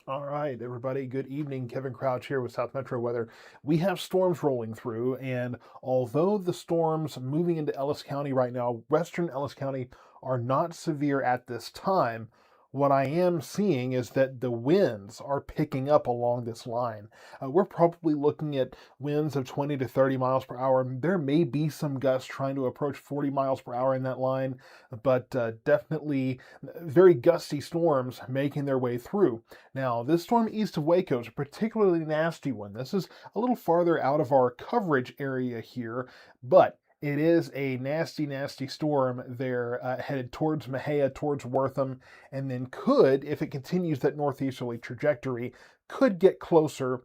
All right, everybody. Good evening. Kevin Crouch here with South Metro Weather. We have storms rolling through, and although the storms moving into Ellis County right now, western Ellis County, are not severe at this time, what I am seeing is that the winds are picking up along this line. We're probably looking at winds of 20 to 30 miles per hour. There may be some gusts trying to approach 40 miles per hour in that line, but definitely very gusty storms making their way through. Now, this storm east of Waco is a particularly nasty one. This is a little farther out of our coverage area here, but it is a nasty, nasty storm there headed towards Mahia, towards Wortham, and then could, if it continues that northeasterly trajectory, could get closer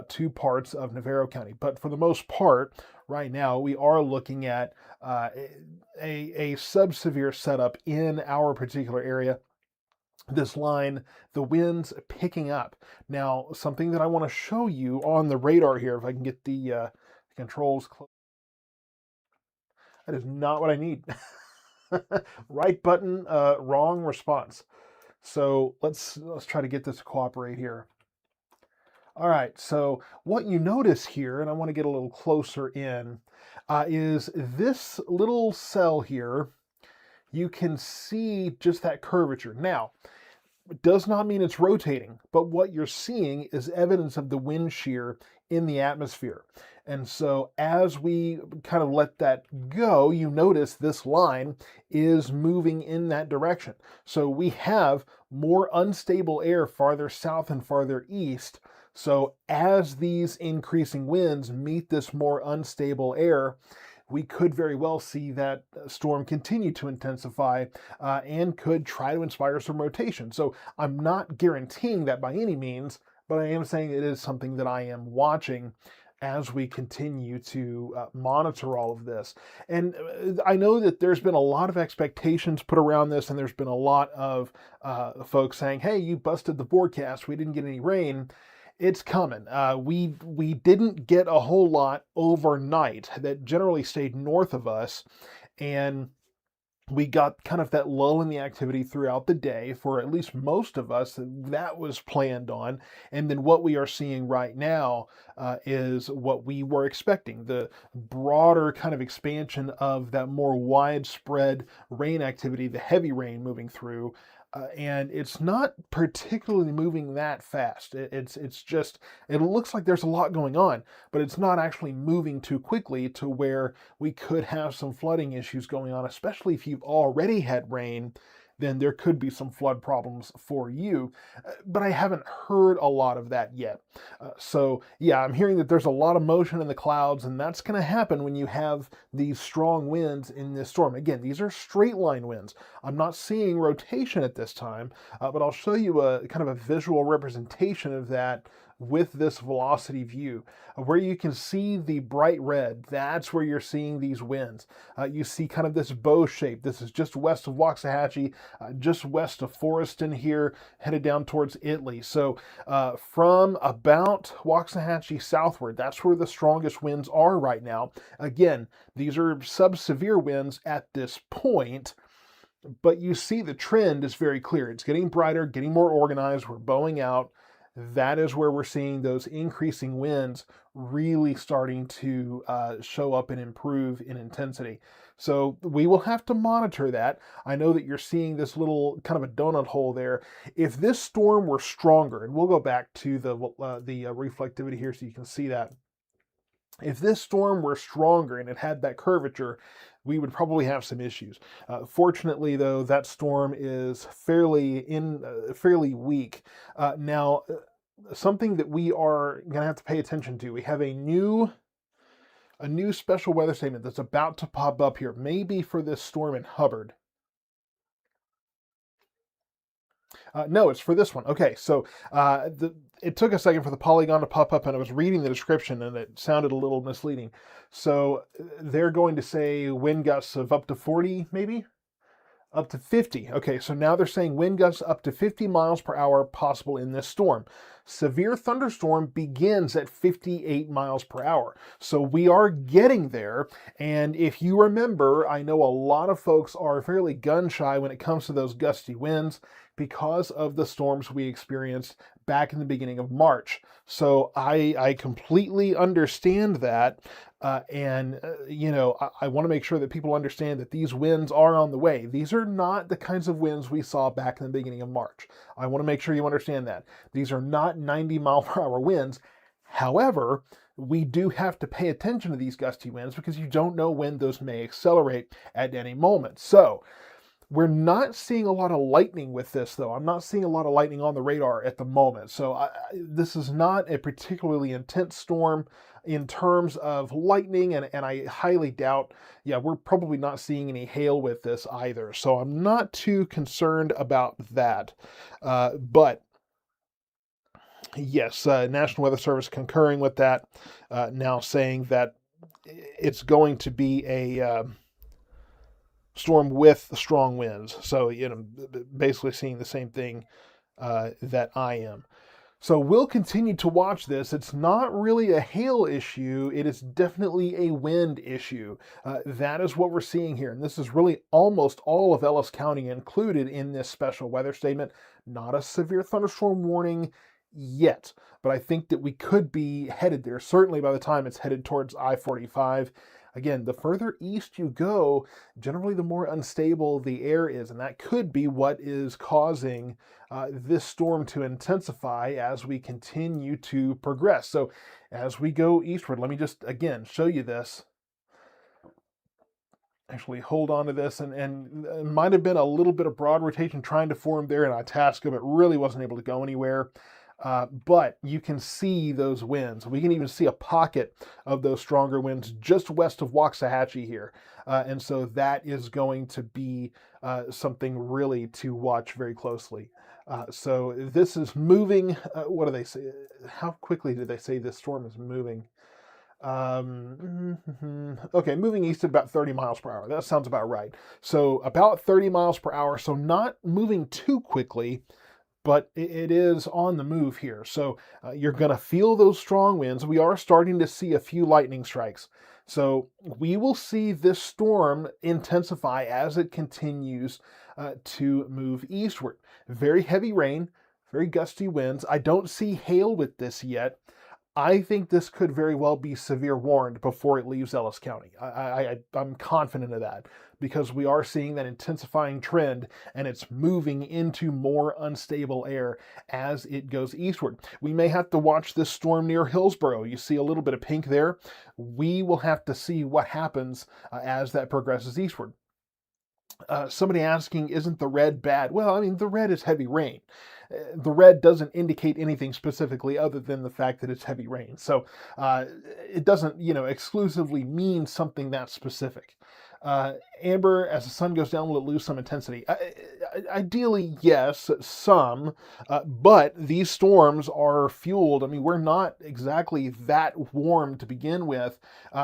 to parts of Navarro County. But for the most part, right now, we are looking at a sub-severe setup in our particular area. This line, the winds picking up. Now, something that I want to show you on the radar here, if I can get the controls close. That is not what I need. Right button, wrong response. So let's try to get this to cooperate here. All right, so what you notice here, and I want to get a little closer in, is this little cell here. You can see just that curvature. Now, it does not mean it's rotating, but what you're seeing is evidence of the wind shear in the atmosphere. And so as we kind of let that go, you notice this line is moving in that direction. So we have more unstable air farther south and farther east. So as these increasing winds meet this more unstable air, we could very well see that storm continue to intensify and could try to inspire some rotation. So I'm not guaranteeing that by any means, but I am saying it is something that I am watching as we continue to monitor all of this. And I know that there's been a lot of expectations put around this, and there's been a lot of folks saying, hey, you busted the forecast, we didn't get any rain. It's coming. We didn't get a whole lot overnight that generally stayed north of us, and we got kind of that lull in the activity throughout the day for at least most of us. That was planned on, and then what we are seeing right now is what we were expecting, the broader kind of expansion of that more widespread rain activity, the heavy rain moving through. And it's not particularly moving that fast. It's just, it looks like there's a lot going on, but it's not actually moving too quickly to where we could have some flooding issues going on, especially if you've already had rain. Then there could be some flood problems for you. But I haven't heard a lot of that yet. So yeah, I'm hearing that there's a lot of motion in the clouds, and that's going to happen when you have these strong winds in this storm. Again, these are straight line winds. I'm not seeing rotation at this time, but I'll show you a kind of a visual representation of that with this velocity view. Where you can see the bright red, that's where you're seeing these winds. You see kind of this bow shape. This is just west of Waxahachie, just west of Forreston here, headed down towards Italy. So from about Waxahachie southward, that's where the strongest winds are right now. Again, these are sub-severe winds at this point, but you see the trend is very clear. It's getting brighter, getting more organized. We're bowing out. That is where we're seeing those increasing winds really starting to show up and improve in intensity. So we will have to monitor that. I know that you're seeing this little kind of a donut hole there. If this storm were stronger, and we'll go back to the reflectivity here so you can see that. If this storm were stronger and it had that curvature, we would probably have some issues. Fortunately, though, that storm is fairly weak. Now, something that we are going to have to pay attention to. We have a new special weather statement that's about to pop up here, maybe for this storm in Hubbard. No, it's for this one. Okay, so it took a second for the polygon to pop up, and I was reading the description, and it sounded a little misleading. So they're going to say wind gusts of up to 40, maybe? Up to 50. Okay, so now they're saying wind gusts up to 50 miles per hour possible in this storm. Severe thunderstorm begins at 58 miles per hour. So we are getting there. And if you remember, I know a lot of folks are fairly gun shy when it comes to those gusty winds. because of the storms we experienced back in the beginning of March. So I completely understand that. I want to make sure that people understand that these winds are on the way. These are not the kinds of winds we saw back in the beginning of March. I want to make sure you understand that. These are not 90-mile-per-hour winds. However, we do have to pay attention to these gusty winds because you don't know when those may accelerate at any moment. So we're not seeing a lot of lightning with this, though. I'm not seeing a lot of lightning on the radar at the moment. So this is not a particularly intense storm in terms of lightning, and I highly doubt, we're probably not seeing any hail with this either. So I'm not too concerned about that. But yes, National Weather Service concurring with that, now saying that it's going to be a storm with strong winds. So, basically seeing the same thing that I am. So we'll continue to watch this. It's not really a hail issue. It is definitely a wind issue. That is what we're seeing here. And this is really almost all of Ellis County included in this special weather statement. Not a severe thunderstorm warning yet, but I think that we could be headed there, certainly by the time it's headed towards I-45. Again, the further east you go, generally the more unstable the air is, and that could be what is causing this storm to intensify as we continue to progress. So as we go eastward, let me just, again, show you this. Actually hold on to this, and it might have been a little bit of broad rotation trying to form there in Itasca, but really wasn't able to go anywhere. But you can see those winds. We can even see a pocket of those stronger winds just west of Waxahachie here. And so that is going to be something really to watch very closely. So this is moving. What do they say? How quickly do they say this storm is moving? Okay, moving east at about 30 miles per hour. That sounds about right. So about 30 miles per hour. So not moving too quickly, but it is on the move here. So you're going to feel those strong winds. We are starting to see a few lightning strikes. So we will see this storm intensify as it continues to move eastward. Very heavy rain, very gusty winds. I don't see hail with this yet. I think this could very well be severe warned before it leaves Ellis County. I'm confident of that because we are seeing that intensifying trend and it's moving into more unstable air as it goes eastward. We may have to watch this storm near Hillsborough. You see a little bit of pink there. We will have to see what happens as that progresses eastward. Somebody asking, isn't the red bad? Well, I mean, the red is heavy rain. The red doesn't indicate anything specifically other than the fact that it's heavy rain. So it doesn't, exclusively mean something that specific. Amber, as the sun goes down, will it lose some intensity? Ideally, yes, some, but these storms are fueled. I mean, we're not exactly that warm to begin with.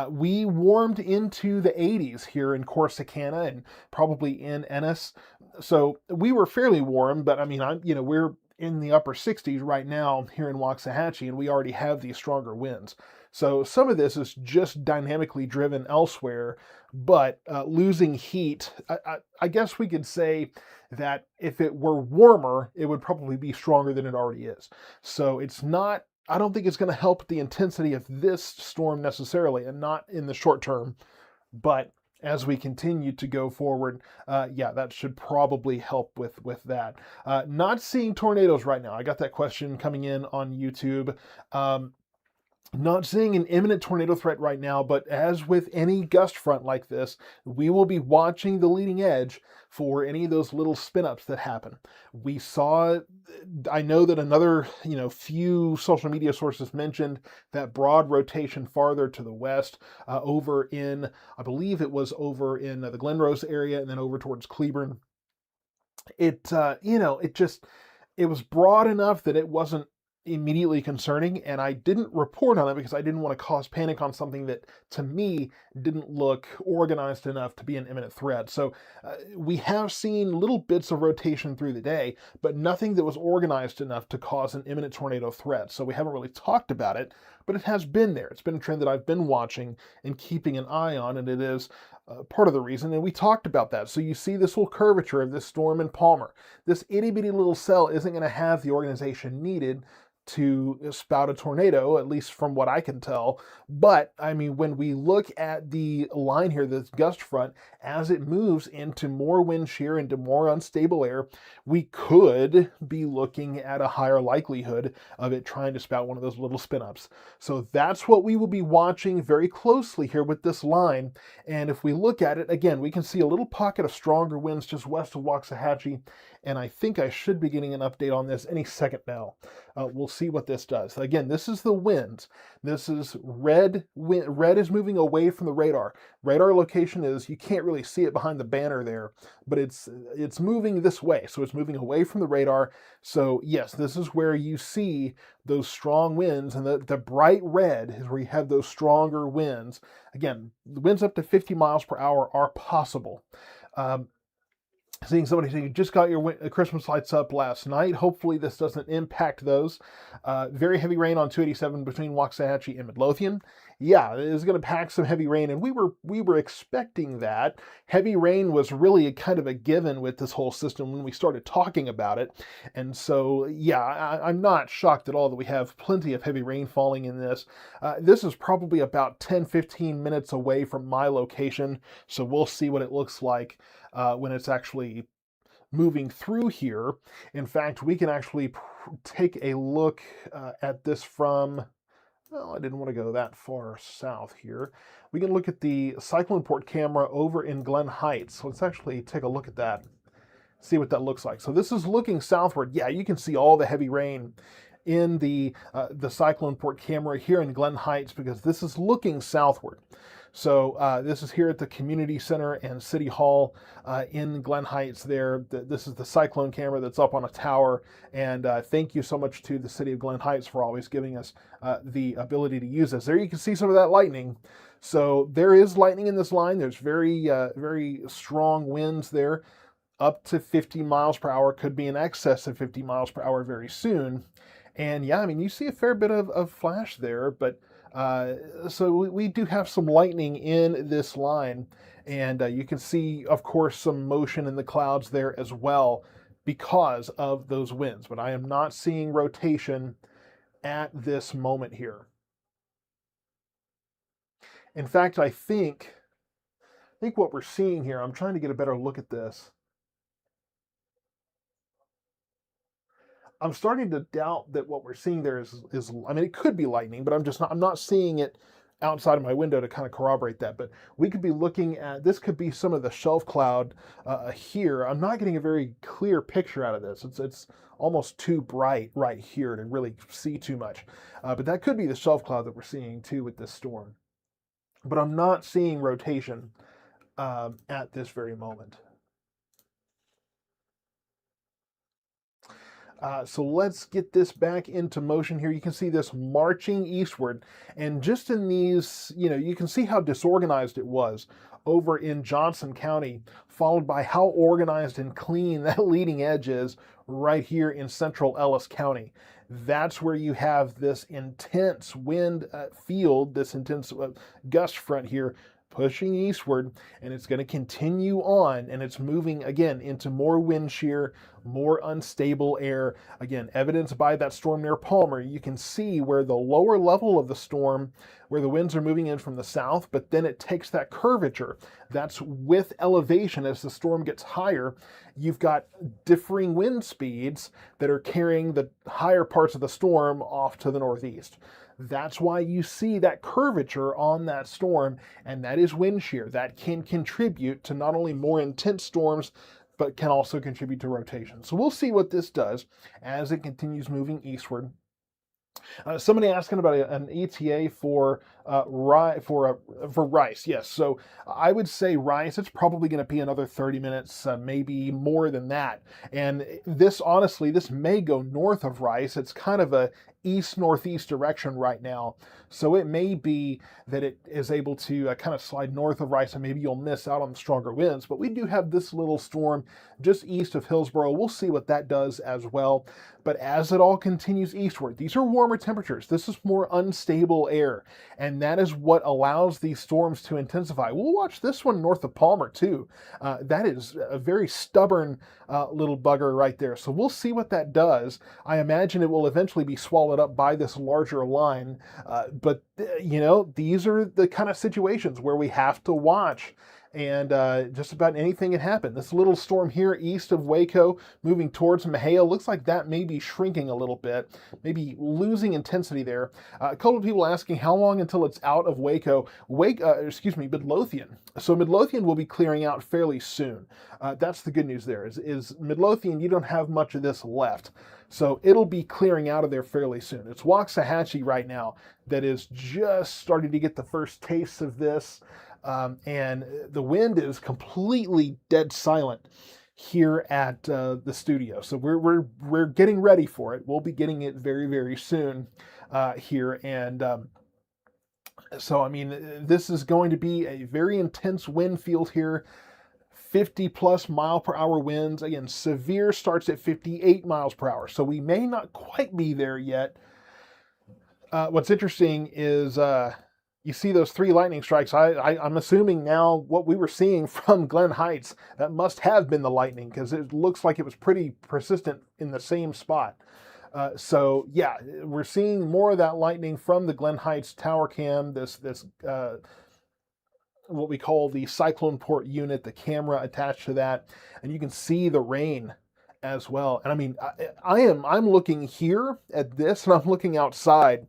We warmed into the 80s here in Corsicana and probably in Ennis. So we were fairly warm, but I mean, we're in the upper 60s right now here in Waxahachie, and we already have these stronger winds. So some of this is just dynamically driven elsewhere, but losing heat, I guess we could say that if it were warmer, it would probably be stronger than it already is. So it's not, I don't think it's going to help the intensity of this storm necessarily, and not in the short term, but as we continue to go forward, that should probably help with that. Not seeing tornadoes right now. I got that question coming in on YouTube. Not seeing an imminent tornado threat right now, but as with any gust front like this, we will be watching the leading edge for any of those little spin-ups that happen. We saw, I know that another, few social media sources mentioned that broad rotation farther to the west, over in, I believe it was over in the Glen Rose area and then over towards Cleburne. It was broad enough that it wasn't immediately concerning, and I didn't report on it because I didn't want to cause panic on something that to me didn't look organized enough to be an imminent threat. So we have seen little bits of rotation through the day, but nothing that was organized enough to cause an imminent tornado threat. So we haven't really talked about it, but it has been there. It's been a trend that I've been watching and keeping an eye on, and it is part of the reason, and we talked about that. So you see this little curvature of this storm in Palmer. This itty bitty little cell isn't going to have the organization needed to spout a tornado, at least from what I can tell. But I mean, when we look at the line here, this gust front, as it moves into more wind shear, into more unstable air, we could be looking at a higher likelihood of it trying to spout one of those little spin ups. So that's what we will be watching very closely here with this line. And if we look at it again, we can see a little pocket of stronger winds just west of Waxahachie. And I think I should be getting an update on this any second now. We'll see what this does. Again, this is the wind. This is red. Red is moving away from the radar. Radar location is, you can't really see it behind the banner there, but it's moving this way. So it's moving away from the radar. So yes, this is where you see those strong winds, and the bright red is where you have those stronger winds. Again, the winds up to 50 miles per hour are possible. Seeing somebody say you just got your Christmas lights up last night. Hopefully this doesn't impact those. Very heavy rain on 287 between Waxahachie and Midlothian. Yeah, it is going to pack some heavy rain, and we were expecting that. Heavy rain was really kind of a given with this whole system when we started talking about it. And so, yeah, I'm not shocked at all that we have plenty of heavy rain falling in this. This is probably about 10-15 minutes away from my location, so we'll see what it looks like when it's actually moving through here. In fact, we can actually take a look at this from, well, I didn't want to go that far south here. We can look at the cyclone port camera over in Glen Heights. So let's actually take a look at that, see what that looks like. So this is looking southward. Yeah, you can see all the heavy rain in the cyclone port camera here in Glen Heights, because this is looking southward. So this is here at the Community Center and City Hall in Glen Heights there. This is the cyclone camera that's up on a tower. And thank you so much to the city of Glen Heights for always giving us the ability to use this. There you can see some of that lightning. So there is lightning in this line. There's very strong winds there, up to 50 miles per hour, could be in excess of 50 miles per hour very soon. And yeah, I mean, you see a fair bit of flash there, but so we do have some lightning in this line, and you can see, of course, some motion in the clouds there as well because of those winds. But I am not seeing rotation at this moment here. In fact, I think what we're seeing here, I'm trying to get a better look at this. I'm starting to doubt that what we're seeing there is I mean, it could be lightning, but I'm not seeing it outside of my window to kind of corroborate that. But we could be looking at, this could be some of the shelf cloud here. I'm not getting a very clear picture out of this. It's almost too bright right here to really see too much. But that could be the shelf cloud that we're seeing too with this storm. But I'm not seeing rotation at this very moment. So let's get this back into motion here. You can see this marching eastward, and just in these, you can see how disorganized it was over in Johnson County, followed by how organized and clean that leading edge is right here in central Ellis County. That's where you have this intense wind field, this intense gust front here pushing eastward, and it's going to continue on, and it's moving again into more wind shear, more unstable air. Again, evidenced by that storm near Palmer. You can see where the lower level of the storm, where the winds are moving in from the south, but then it takes that curvature. That's with elevation. As the storm gets higher, you've got differing wind speeds that are carrying the higher parts of the storm off to the northeast. That's why you see that curvature on that storm, and that is wind shear. That can contribute to not only more intense storms, but can also contribute to rotation. So we'll see what this does as it continues moving eastward. Somebody asking about an ETA for Rice. Yes, so I would say Rice. It's probably going to be another 30 minutes, maybe more than that. And this, honestly, this may go north of Rice. It's kind of a east-northeast direction right now. So it may be that it is able to kind of slide north of Rice, and maybe you'll miss out on the stronger winds. But we do have this little storm just east of Hillsboro. We'll see what that does as well. But as it all continues eastward, these are warmer temperatures. This is more unstable air, and that is what allows these storms to intensify. We'll watch this one north of Palmer too. That is a very stubborn little bugger right there. So we'll see what that does. I imagine it will eventually be swallowed up by this larger line. But these are the kind of situations where we have to watch. And just about anything can happen. This little storm here east of Waco moving towards Mahia looks like that may be shrinking a little bit, maybe losing intensity there. A couple of people asking how long until it's out of Waco. Midlothian. So Midlothian will be clearing out fairly soon. That's the good news there. Is Midlothian, you don't have much of this left. So it'll be clearing out of there fairly soon. It's Waxahachie right now that is just starting to get the first tastes of this. And the wind is completely dead silent here at the studio. So we're getting ready for it. We'll be getting it very, very soon here. And so, I mean, this is going to be a very intense wind field here. 50 plus mile per hour winds. Again, severe starts at 58 miles per hour. So we may not quite be there yet. What's interesting is you see those 3 lightning strikes. I'm assuming now what we were seeing from Glen Heights, that must have been the lightning, because it looks like it was pretty persistent in the same spot. So yeah, we're seeing more of that lightning from the Glen Heights tower cam, this what we call the cyclone port unit, the camera attached to that, and you can see the rain as well. And I mean, I'm looking here at this, and I'm looking outside,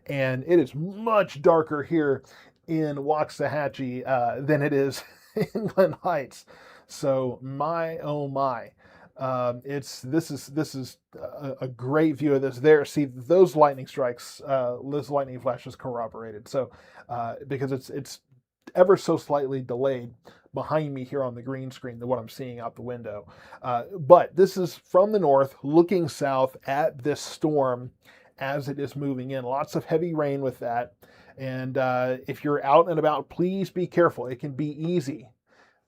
and it is much darker here in Waxahachie than it is in Glen Heights. So my oh my, this is a great view of this. There, see those lightning strikes, those lightning flashes corroborated. So because it's ever so slightly delayed behind me here on the green screen than what I'm seeing out the window. But this is from the north looking south at this storm as it is moving in. Lots of heavy rain with that. And if you're out and about, please be careful. It can be easy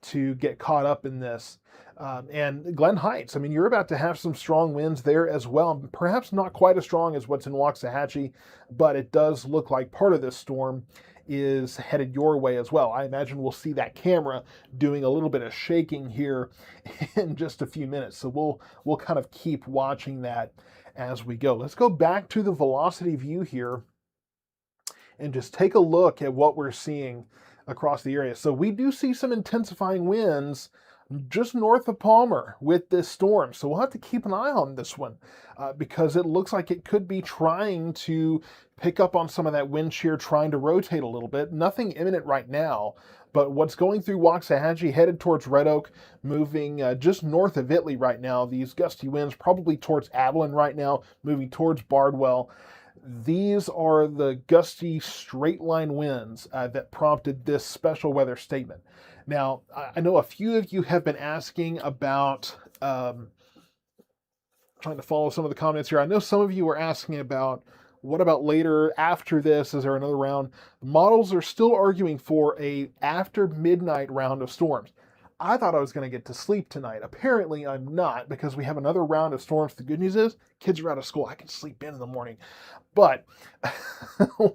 to get caught up in this. And Glen Heights, I mean, you're about to have some strong winds there as well. Perhaps not quite as strong as what's in Waxahachie, but it does look like part of this storm is headed your way as well. I imagine we'll see that camera doing a little bit of shaking here in just a few minutes. So we'll kind of keep watching that as we go. Let's go back to the velocity view here and just take a look at what we're seeing across the area. So we do see some intensifying winds just north of Palmer with this storm. So we'll have to keep an eye on this one because it looks like it could be trying to pick up on some of that wind shear, trying to rotate a little bit. Nothing imminent right now, but what's going through Waxahachie headed towards Red Oak, moving just north of Italy right now. These gusty winds probably towards Abilene right now, moving towards Bardwell. These are the gusty straight line winds that prompted this special weather statement. Now, I know a few of you have been asking about, trying to follow some of the comments here. I know some of you are asking about, what about later after this? Is there another round? Models are still arguing for a after midnight round of storms. I thought I was going to get to sleep tonight. Apparently I'm not, because we have another round of storms. The good news is kids are out of school. I can sleep in the morning. But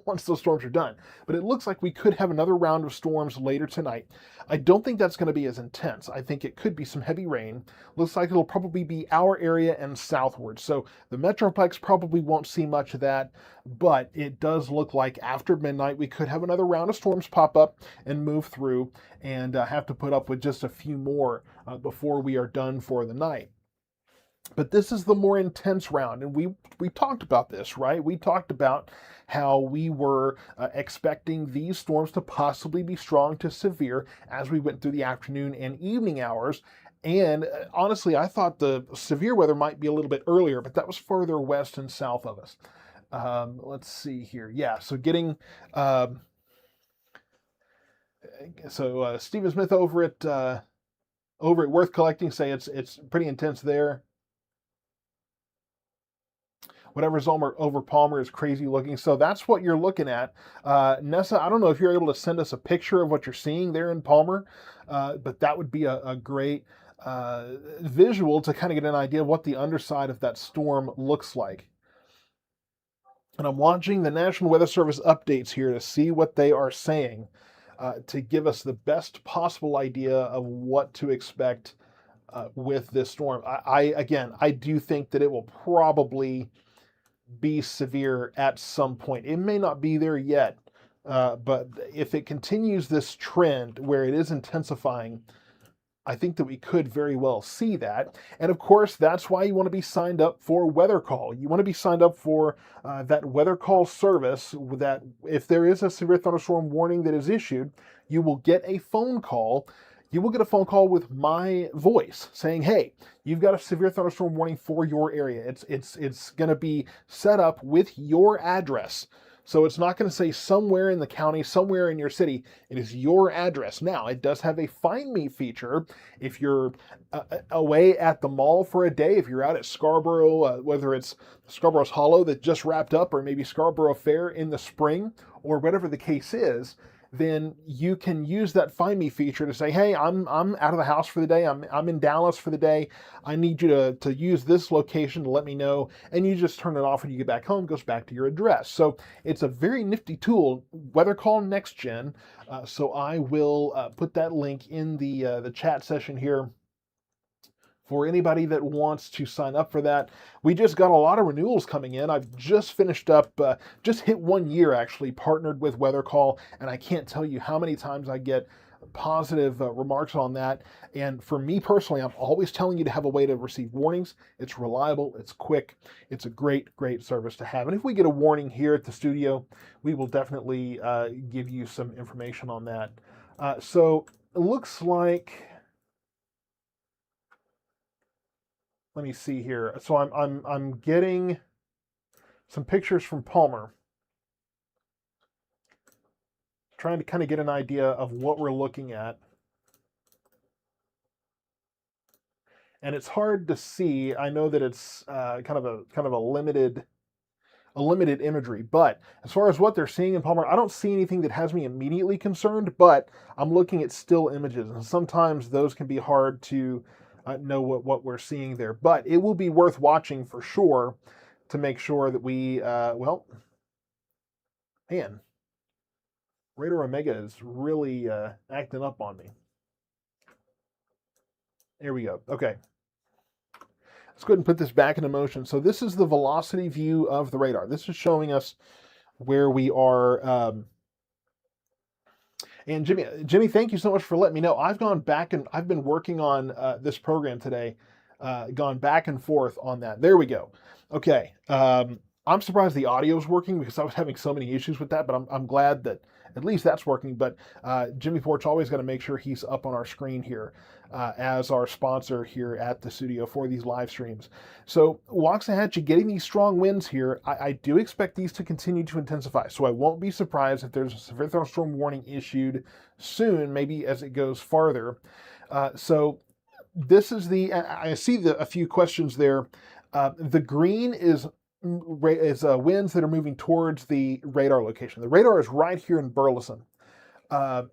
once those storms are done. But it looks like we could have another round of storms later tonight. I don't think that's going to be as intense. I think it could be some heavy rain. Looks like it'll probably be our area and southward. So the Metroplex probably won't see much of that, but it does look like after midnight we could have another round of storms pop up and move through, and have to put up with just a few more before we are done for the night. But this is the more intense round, and we talked about this, right? We talked about how we were expecting these storms to possibly be strong to severe as we went through the afternoon and evening hours. And honestly, I thought the severe weather might be a little bit earlier, but that was further west and south of us. Let's see here. Yeah, so getting... Stephen Smith over at Worth Collecting say it's pretty intense there. whatever's over Palmer is crazy looking. So that's what you're looking at. Nessa, I don't know if you're able to send us a picture of what you're seeing there in Palmer, but that would be a great visual to kind of get an idea of what the underside of that storm looks like. And I'm watching the National Weather Service updates here to see what they are saying to give us the best possible idea of what to expect with this storm. I do think that it will probably be severe at some point. It may not be there yet, but if it continues this trend where it is intensifying, I think that we could very well see that. And of course, that's why you want to be signed up for Weather Call. You want to be signed up for that Weather Call service that if there is a severe thunderstorm warning that is issued, you will get a phone call. You will get a phone call with my voice saying, "Hey, you've got a severe thunderstorm warning for your area." It's going to be set up with your address. So it's not going to say somewhere in the county, somewhere in your city. It is your address. Now, it does have a Find Me feature. If you're away at the mall for a day, if you're out at Scarborough, whether it's Scarborough's Hollow that just wrapped up, or maybe Scarborough Fair in the spring, or whatever the case is, then you can use that Find Me feature to say, "Hey, I'm out of the house for the day. I'm in Dallas for the day. I need you to use this location to let me know." And you just turn it off when you get back home. It goes back to your address. So it's a very nifty tool. Weather Call Next Gen. So I will put that link in the chat session here for anybody that wants to sign up for that. We just got a lot of renewals coming in. I've just finished up, just hit 1 year actually, partnered with Weather Call, and I can't tell you how many times I get positive remarks on that. And for me personally, I'm always telling you to have a way to receive warnings. It's reliable, it's quick, it's a great, great service to have. And if we get a warning here at the studio, we will definitely give you some information on that. So it looks like, let me see here. So I'm getting some pictures from Palmer, trying to kind of get an idea of what we're looking at. And it's hard to see. I know that it's kind of a limited imagery, but as far as what they're seeing in Palmer, I don't see anything that has me immediately concerned, but I'm looking at still images, and sometimes those can be hard to know what we're seeing there. But it will be worth watching for sure to make sure that we, well, man, Radar Omega is really acting up on me. There we go. Okay. Let's go ahead and put this back into motion. So this is the velocity view of the radar. This is showing us where we are. And Jimmy, thank you so much for letting me know. I've gone back and I've been working on this program today, gone back and forth on that. There we go. Okay. I'm surprised the audio is working because I was having so many issues with that, but I'm glad that at least that's working. But Jimmy Porch always got to make sure he's up on our screen here as our sponsor here at the studio for these live streams. So Waxahachie getting these strong winds here. I do expect these to continue to intensify. So I won't be surprised if there's a severe thunderstorm warning issued soon, maybe as it goes farther. So this is I see a few questions there. The green is winds that are moving towards the radar location. The radar is right here in Burleson.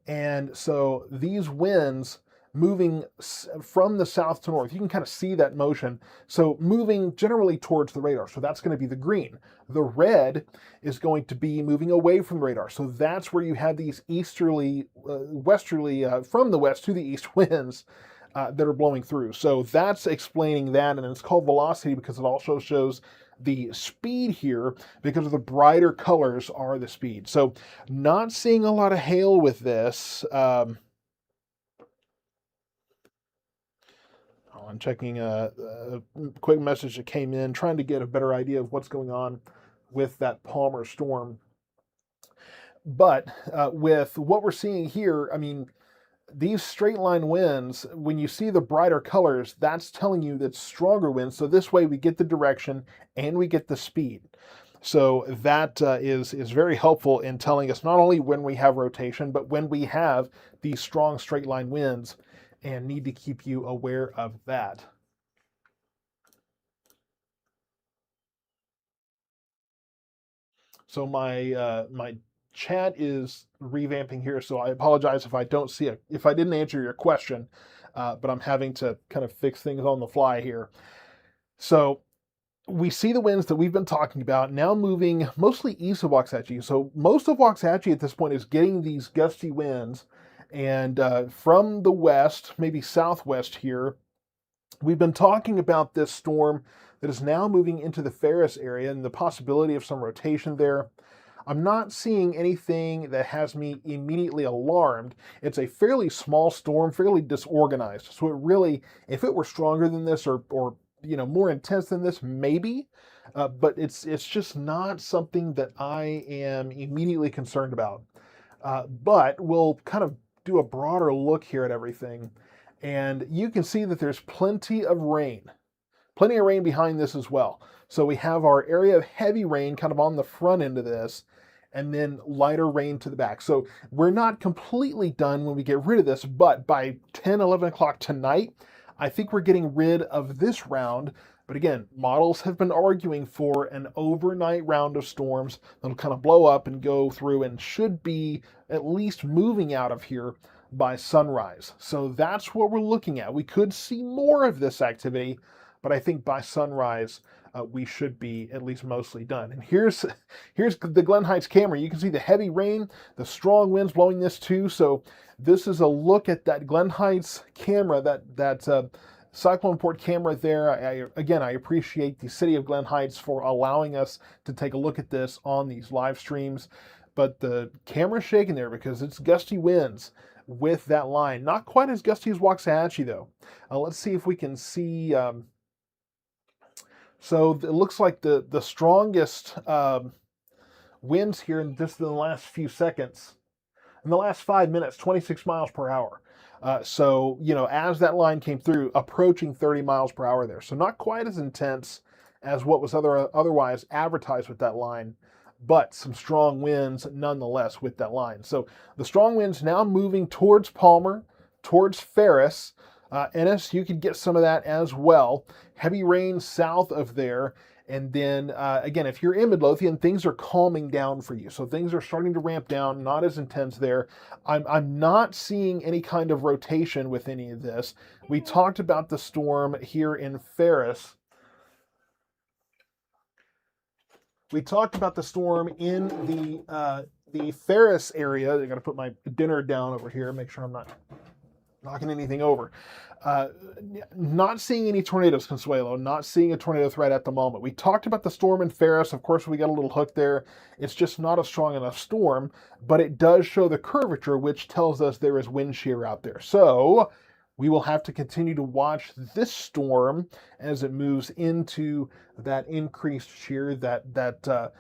And so these winds moving from the south to north, you can kind of see that motion. So moving generally towards the radar. So that's going to be the green. The red is going to be moving away from the radar. So that's where you have these easterly, westerly, from the west to the east winds that are blowing through. So that's explaining that. And it's called velocity because it also shows the speed here because of the brighter colors are the speed. So not seeing a lot of hail with this. I'm checking a quick message that came in, trying to get a better idea of what's going on with that Palmer storm. But with what we're seeing here, I mean, these straight line winds, when you see the brighter colors, that's telling you that stronger winds. So this way we get the direction and we get the speed. So that is very helpful in telling us not only when we have rotation, but when we have these strong straight line winds, and need to keep you aware of that. So my chat is revamping here, so I apologize if I don't see it, if I didn't answer your question, but I'm having to kind of fix things on the fly here. So we see the winds that we've been talking about now moving mostly east of Waxahachie. So most of Waxahachie at this point is getting these gusty winds, and from the west, maybe southwest here, we've been talking about this storm that is now moving into the Ferris area and the possibility of some rotation there. I'm not seeing anything that has me immediately alarmed. It's a fairly small storm, fairly disorganized. So it really, if it were stronger than this or more intense than this, maybe. But it's just not something that I am immediately concerned about. But we'll kind of do a broader look here at everything, and you can see that there's plenty of rain behind this as well. So we have our area of heavy rain kind of on the front end of this, and then lighter rain to the back. So we're not completely done when we get rid of this, but by 10, 11 o'clock tonight, I think we're getting rid of this round. But again, models have been arguing for an overnight round of storms that'll kind of blow up and go through and should be at least moving out of here by sunrise. So that's what we're looking at. We could see more of this activity, but I think by sunrise, we should be at least mostly done. And here's the Glen Heights camera. You can see the heavy rain, the strong winds blowing this too. So this is a look at that Glen Heights camera, that cyclone port camera there. I appreciate the city of Glen Heights for allowing us to take a look at this on these live streams. But the camera's shaking there because it's gusty winds with that line. Not quite as gusty as Waxahachie though. Let's see if we can see. So it looks like the strongest winds here in just the last few seconds, in the last 5 minutes, 26 miles per hour. So, as that line came through, approaching 30 miles per hour there. So not quite as intense as what was otherwise advertised with that line, but some strong winds nonetheless with that line. So the strong winds now moving towards Palmer, towards Ferris. Ennis, you could get some of that as well. Heavy rain south of there. And then, again, if you're in Midlothian, things are calming down for you. So things are starting to ramp down, not as intense there. I'm not seeing any kind of rotation with any of this. We talked about the storm here in Ferris. We talked about the storm in the Ferris area. I got to put my dinner down over here, make sure I'm not knocking anything over. Not seeing any tornadoes, Consuelo. Not seeing a tornado threat at the moment. We talked about the storm in Ferris. Of course, we got a little hook there. It's just not a strong enough storm, but it does show the curvature, which tells us there is wind shear out there. So we will have to continue to watch this storm as it moves into that increased shear, the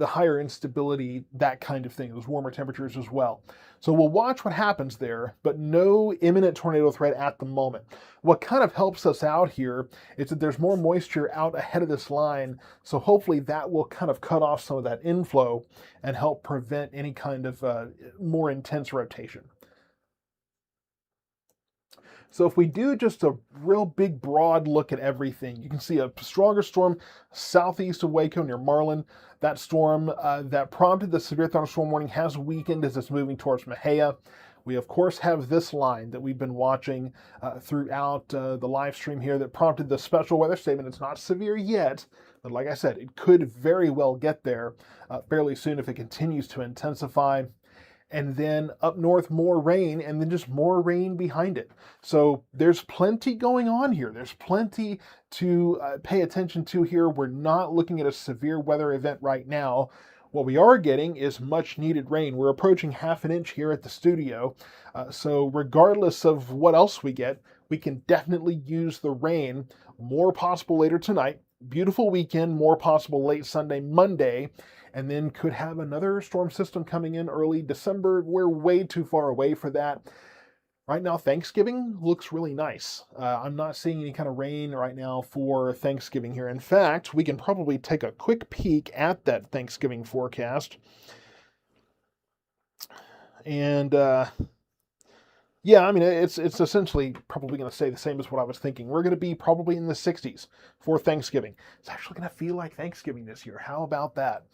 higher instability, that kind of thing, those warmer temperatures as well. So we'll watch what happens there, but no imminent tornado threat at the moment. What kind of helps us out here is that there's more moisture out ahead of this line, so hopefully that will kind of cut off some of that inflow and help prevent any kind of more intense rotation. So if we do just a real big broad look at everything, you can see a stronger storm southeast of Waco near Marlin. That storm that prompted the severe thunderstorm warning has weakened as it's moving towards Mahia. We of course have this line that we've been watching throughout the live stream here that prompted the special weather statement. It's not severe yet, but like I said, it could very well get there fairly soon if it continues to intensify. And then up north, more rain, and then just more rain behind it. So there's plenty going on here. There's plenty to pay attention to here. We're not looking at a severe weather event right now. What we are getting is much needed rain. We're approaching half an inch here at the studio. So regardless of what else we get, we can definitely use the rain. More possible later tonight. Beautiful weekend, more possible late Sunday, Monday. And then could have another storm system coming in early December. We're way too far away for that. Right now, Thanksgiving looks really nice. I'm not seeing any kind of rain right now for Thanksgiving here. In fact, we can probably take a quick peek at that Thanksgiving forecast. And Yeah, I mean it's essentially probably going to stay the same as what I was thinking. We're going to be probably in the 60s for Thanksgiving. It's actually going to feel like Thanksgiving this year. How about that?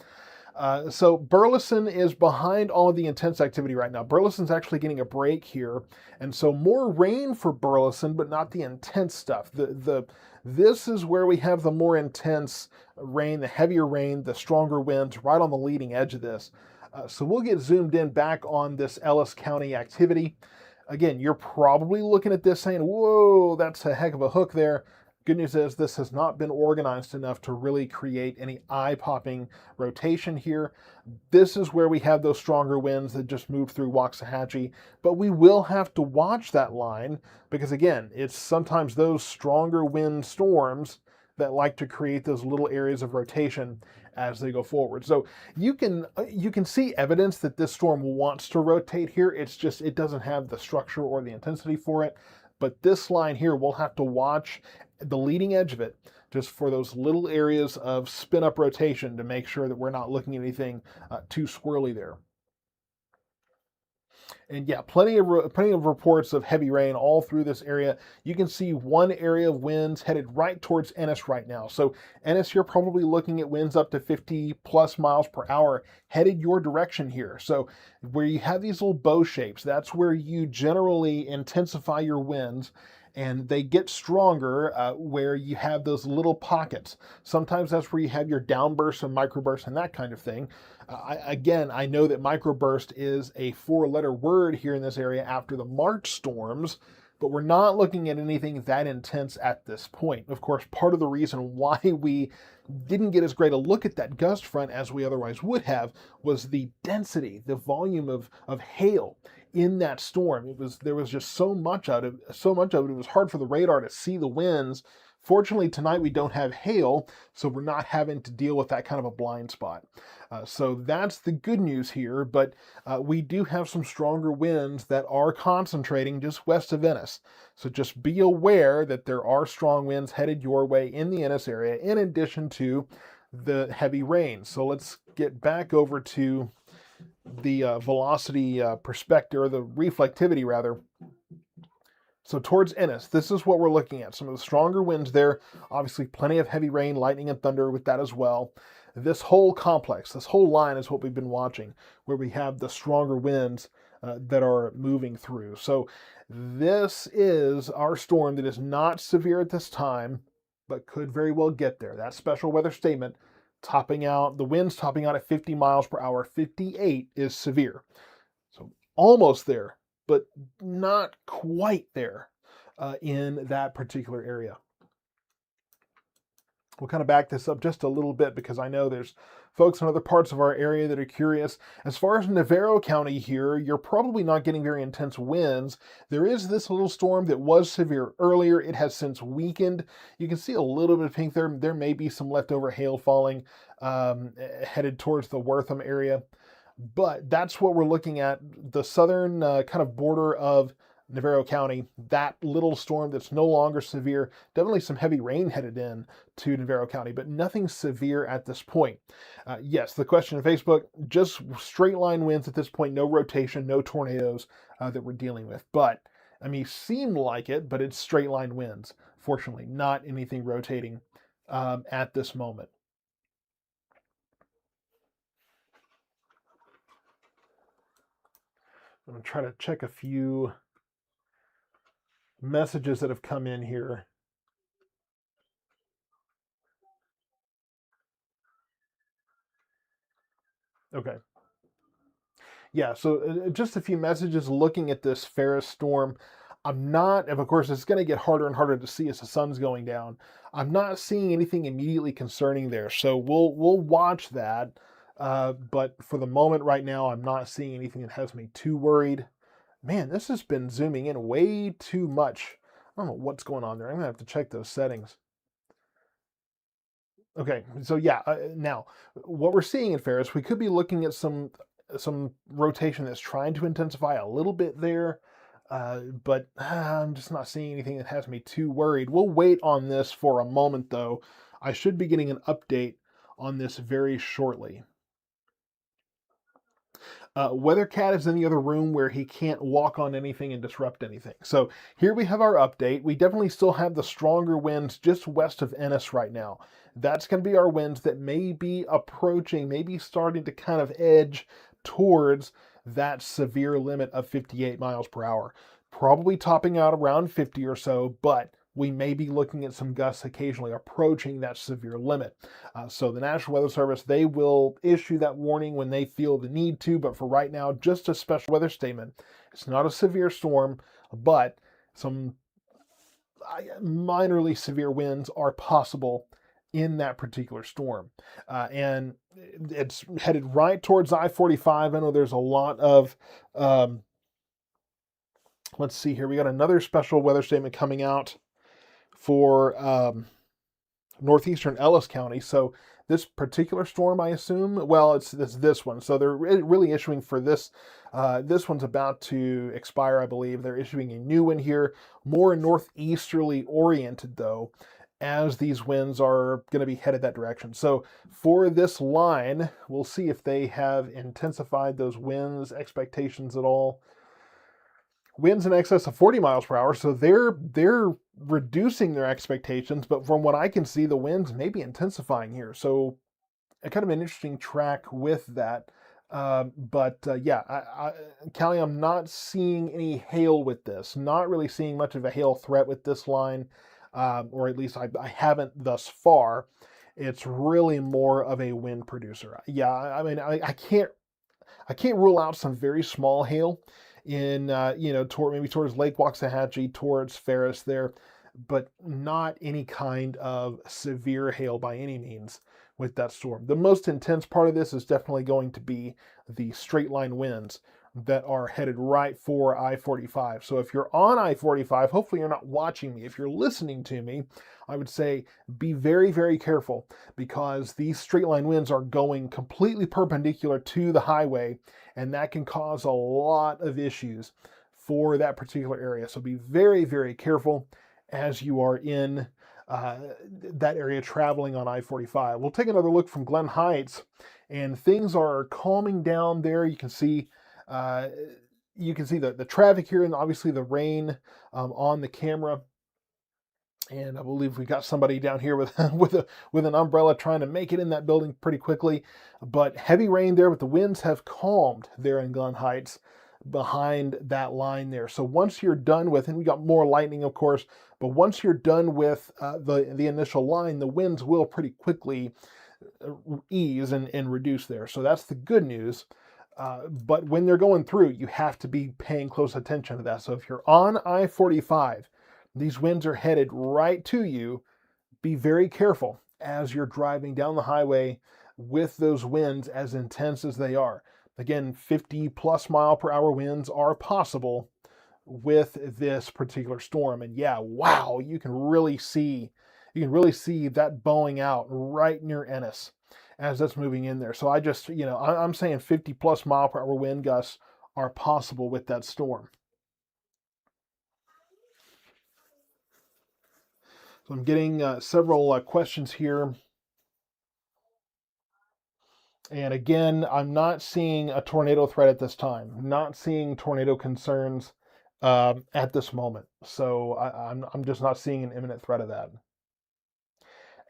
So Burleson is behind all of the intense activity right now. Burleson's actually getting a break here, and so more rain for Burleson, but not the intense stuff. The this is where we have the more intense rain, the heavier rain, the stronger winds, right on the leading edge of this. So we'll get zoomed in back on this Ellis County activity. Again, you're probably looking at this saying, whoa, that's a heck of a hook there. Good news is this has not been organized enough to really create any eye-popping rotation here. This is where we have those stronger winds that just move through Waxahachie, but we will have to watch that line because, again, it's sometimes those stronger wind storms that like to create those little areas of rotation as they go forward. So you can see evidence that this storm wants to rotate here. It's just it doesn't have the structure or the intensity for it. But this line here, we'll have to watch the leading edge of it just for those little areas of spin up rotation to make sure that we're not looking at anything too squirrely there. And yeah, plenty of reports of heavy rain all through this area. You can see one area of winds headed right towards Ennis right now. So Ennis, you're probably looking at winds up to 50 plus miles per hour headed your direction here. So where you have these little bow shapes, that's where you generally intensify your winds. And they get stronger where you have those little pockets. Sometimes that's where you have your downbursts and microbursts and that kind of thing. Again, I know that microburst is a four-letter word here in this area after the March storms, but we're not looking at anything that intense at this point. Of course, part of the reason why we didn't get as great a look at that gust front as we otherwise would have was the density, the volume of hail in that storm. There was just so much of it. It was hard for the radar to see the winds. Fortunately, tonight we don't have hail, so we're not having to deal with that kind of a blind spot. So that's the good news here, but we do have some stronger winds that are concentrating just west of Venice. So just be aware that there are strong winds headed your way in the Ennis area, in addition to the heavy rain. So let's get back over to the velocity perspective, or the reflectivity rather. So towards Ennis, this is what we're looking at. Some of the stronger winds there, obviously plenty of heavy rain, lightning, and thunder with that as well. This whole complex, this whole line is what we've been watching, where we have the stronger winds that are moving through. So this is our storm that is not severe at this time, but could very well get there. That special weather statement topping out, the winds topping out at 50 miles per hour, 58 is severe. So almost there, but not quite there in that particular area. We'll kind of back this up just a little bit because I know there's folks in other parts of our area that are curious. As far as Navarro County here, you're probably not getting very intense winds. There is this little storm that was severe earlier. It has since weakened. You can see a little bit of pink there. There may be some leftover hail falling headed towards the Wortham area. But that's what we're looking at, the southern kind of border of Navarro County, that little storm that's no longer severe. Definitely some heavy rain headed in to Navarro County, but nothing severe at this point. Yes, the question on Facebook, just straight line winds at this point, no rotation, no tornadoes that we're dealing with. But, I mean, seem like it, but it's straight line winds, fortunately, not anything rotating at this moment. I'm going to try to check a few messages that have come in here. Okay. Yeah, so just a few messages looking at this Ferris storm. I'm not, and of course, it's going to get harder and harder to see as the sun's going down. I'm not seeing anything immediately concerning there, so we'll watch that. But for the moment, right now, I'm not seeing anything that has me too worried. Man, this has been zooming in way too much. I don't know what's going on there. I'm gonna have to check those settings. Okay, so yeah, now what we're seeing in Ferris, we could be looking at some rotation that's trying to intensify a little bit there, but I'm just not seeing anything that has me too worried. We'll wait on this for a moment, though. I should be getting an update on this very shortly. WeatherCat is in the other room where he can't walk on anything and disrupt anything. So here we have our update. We definitely still have the stronger winds just west of Ennis right now. That's going to be our winds that may be approaching, maybe starting to kind of edge towards that severe limit of 58 miles per hour. Probably topping out around 50 or so, but we may be looking at some gusts occasionally approaching that severe limit. So the National Weather Service, they will issue that warning when they feel the need to, but for right now, just a special weather statement. It's not a severe storm, but some minorly severe winds are possible in that particular storm. And it's headed right towards I-45. I know there's a lot of, let's see here, we got another special weather statement coming out for northeastern Ellis County. So this particular storm, I assume, well, it's this one. So they're really issuing for this. This one's about to expire, I believe. They're issuing a new one here, more northeasterly oriented though, as these winds are going to be headed that direction. So for this line, we'll see if they have intensified those winds expectations at all. Winds in excess of 40 miles per hour, so they're reducing their expectations, but from what I can see, the winds may be intensifying here. So a kind of an interesting track with that. Yeah, Callie, I'm not seeing any hail with this. Not really seeing much of a hail threat with this line, or at least I haven't thus far. It's really more of a wind producer. Yeah, I mean, I can't rule out some very small hail in maybe towards Lake Waxahachie, towards Ferris there, but not any kind of severe hail by any means with that storm. The most intense part of this is definitely going to be the straight line winds that are headed right for I-45. So if you're on I-45, hopefully you're not watching me. If you're listening to me, I would say be very, very careful, because these straight line winds are going completely perpendicular to the highway, and that can cause a lot of issues for that particular area. So be very, very careful as you are in that area traveling on I-45. We'll take another look from Glen Heights, and things are calming down there. You can see the traffic here, and obviously the rain on the camera. And I believe we got somebody down here with with an umbrella trying to make it in that building pretty quickly. But heavy rain there, but the winds have calmed there in Glen Heights behind that line there. So once you're done with, and we got more lightning, of course, but once you're done with the initial line, the winds will pretty quickly ease and reduce there. So that's the good news. But when they're going through, you have to be paying close attention to that. So if you're on I-45, these winds are headed right to you. Be very careful as you're driving down the highway with those winds as intense as they are. Again, 50 plus mile per hour winds are possible with this particular storm. And yeah, wow, you can really see that bowing out right near Ennis as that's moving in there. So I'm saying 50 plus mile per hour wind gusts are possible with that storm. So I'm getting several questions here. And again, I'm not seeing a tornado threat at this time. Not seeing tornado concerns at this moment. So I'm just not seeing an imminent threat of that.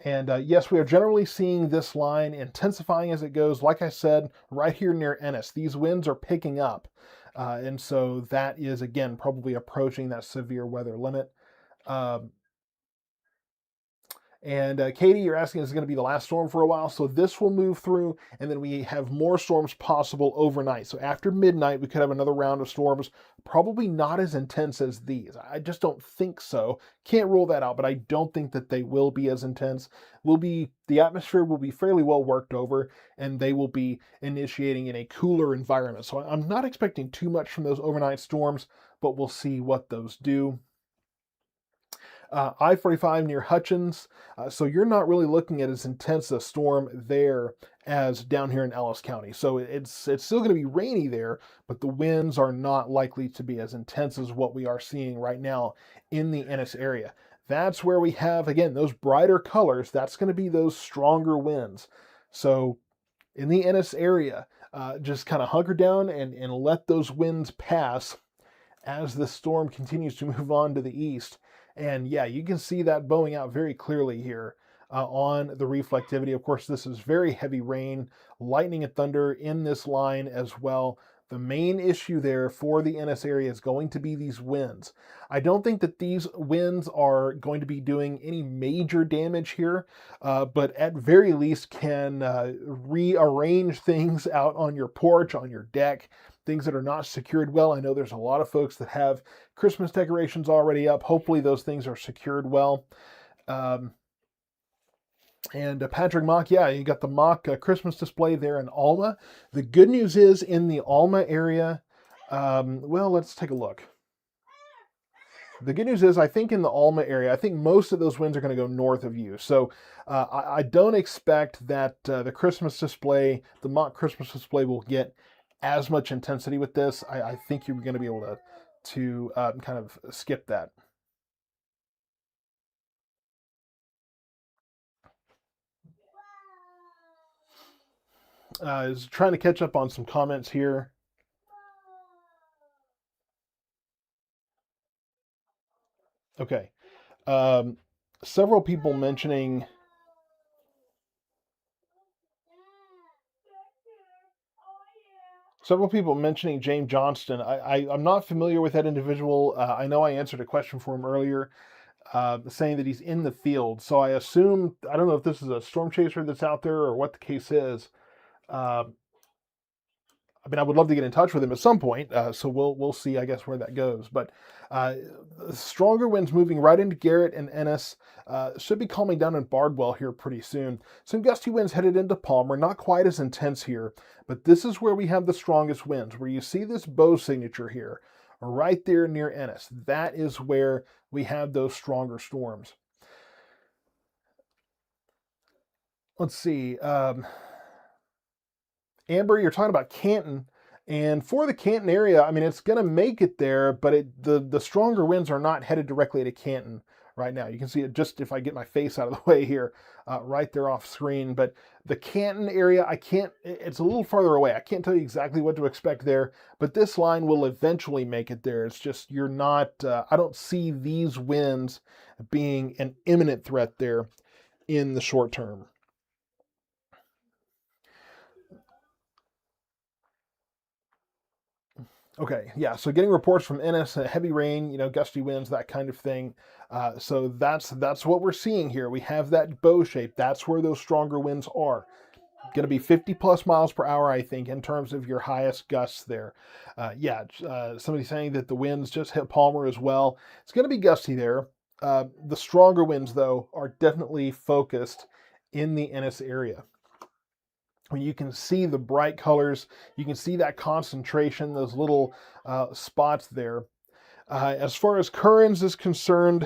And yes, we are generally seeing this line intensifying as it goes. Like I said, right here near Ennis, these winds are picking up. And so that is, again, probably approaching that severe weather limit. And Katie, you're asking, is it going to be the last storm for a while? So this will move through, and then we have more storms possible overnight. So after midnight, we could have another round of storms, probably not as intense as these. I just don't think so. Can't rule that out, but I don't think that they will be as intense. The atmosphere will be fairly well worked over, and they will be initiating in a cooler environment. So I'm not expecting too much from those overnight storms, but we'll see what those do. I-45 near Hutchins, so you're not really looking at as intense a storm there as down here in Ellis County. So it's still going to be rainy there, but the winds are not likely to be as intense as what we are seeing right now in the Ennis area. That's where we have, again, those brighter colors. That's going to be those stronger winds. So in the Ennis area. Just kind of hunker down and let those winds pass as the storm continues to move on to the east. And yeah, you can see that bowing out very clearly here on the reflectivity. Of course, this is very heavy rain, lightning and thunder in this line as well. The main issue there for the Ennis area is going to be these winds. I don't think that these winds are going to be doing any major damage here, but at very least can rearrange things out on your porch, on your deck, things that are not secured well. I know there's a lot of folks that have Christmas decorations already up. Hopefully those things are secured well. And Patrick Mock, yeah, you got the mock Christmas display there in Alma. The good news is in the Alma area, well, let's take a look. The good news is, I think in the Alma area, I think most of those winds are going to go north of you. So I don't expect that the Christmas display, the mock Christmas display, will get as much intensity with this. I think you're going to be able to kind of skip that. Is trying to catch up on some comments here. Okay. Several people mentioning James Johnston. I'm not familiar with that individual. I know I answered a question for him earlier, saying that he's in the field. So I assume, I don't know if this is a storm chaser that's out there or what the case is. I mean, I would love to get in touch with him at some point, so we'll see, I guess, where that goes. But stronger winds moving right into Garrett and Ennis should be calming down in Bardwell here pretty soon. Some gusty winds headed into Palmer, not quite as intense here, but this is where we have the strongest winds, where you see this bow signature here, right there near Ennis. That is where we have those stronger storms. Let's see. Amber, you're talking about Canton, and for the Canton area, I mean, it's going to make it there, but the stronger winds are not headed directly to Canton right now. You can see it just if I get my face out of the way here, right there off screen. But the Canton area, it's a little farther away. I can't tell you exactly what to expect there, but this line will eventually make it there. It's just you're not, I don't see these winds being an imminent threat there in the short term. Okay, yeah, so getting reports from Ennis, heavy rain, gusty winds, that kind of thing. So that's what we're seeing here. We have that bow shape. That's where those stronger winds are. Going to be 50 plus miles per hour, I think, in terms of your highest gusts there. Somebody saying that the winds just hit Palmer as well. It's going to be gusty there. The stronger winds, though, are definitely focused in the Ennis area. You can see the bright colors, you can see that concentration, those little spots there. As far as Currens is concerned,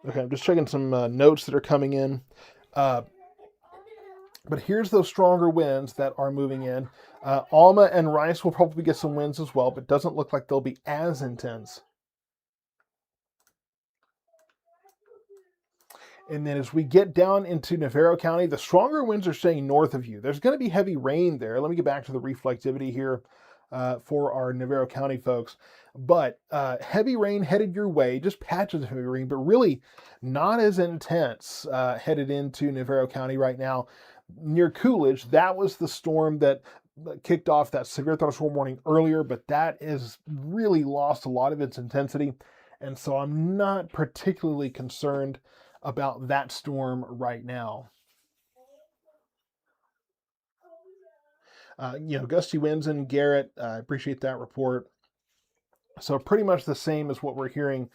okay, I'm just checking some notes that are coming in. But here's those stronger winds that are moving in. Alma and Rice will probably get some winds as well, but doesn't look like they'll be as intense. And then as we get down into Navarro County, the stronger winds are staying north of you. There's going to be heavy rain there. Let me get back to the reflectivity here for our Navarro County folks. But heavy rain headed your way, just patches of heavy rain, but really not as intense headed into Navarro County right now. Near Coolidge, that was the storm that kicked off that severe thunderstorm warning earlier, but that has really lost a lot of its intensity. And so I'm not particularly concerned about that storm right now. Gusty winds in Garrett. I appreciate that report. So pretty much the same as what we're hearing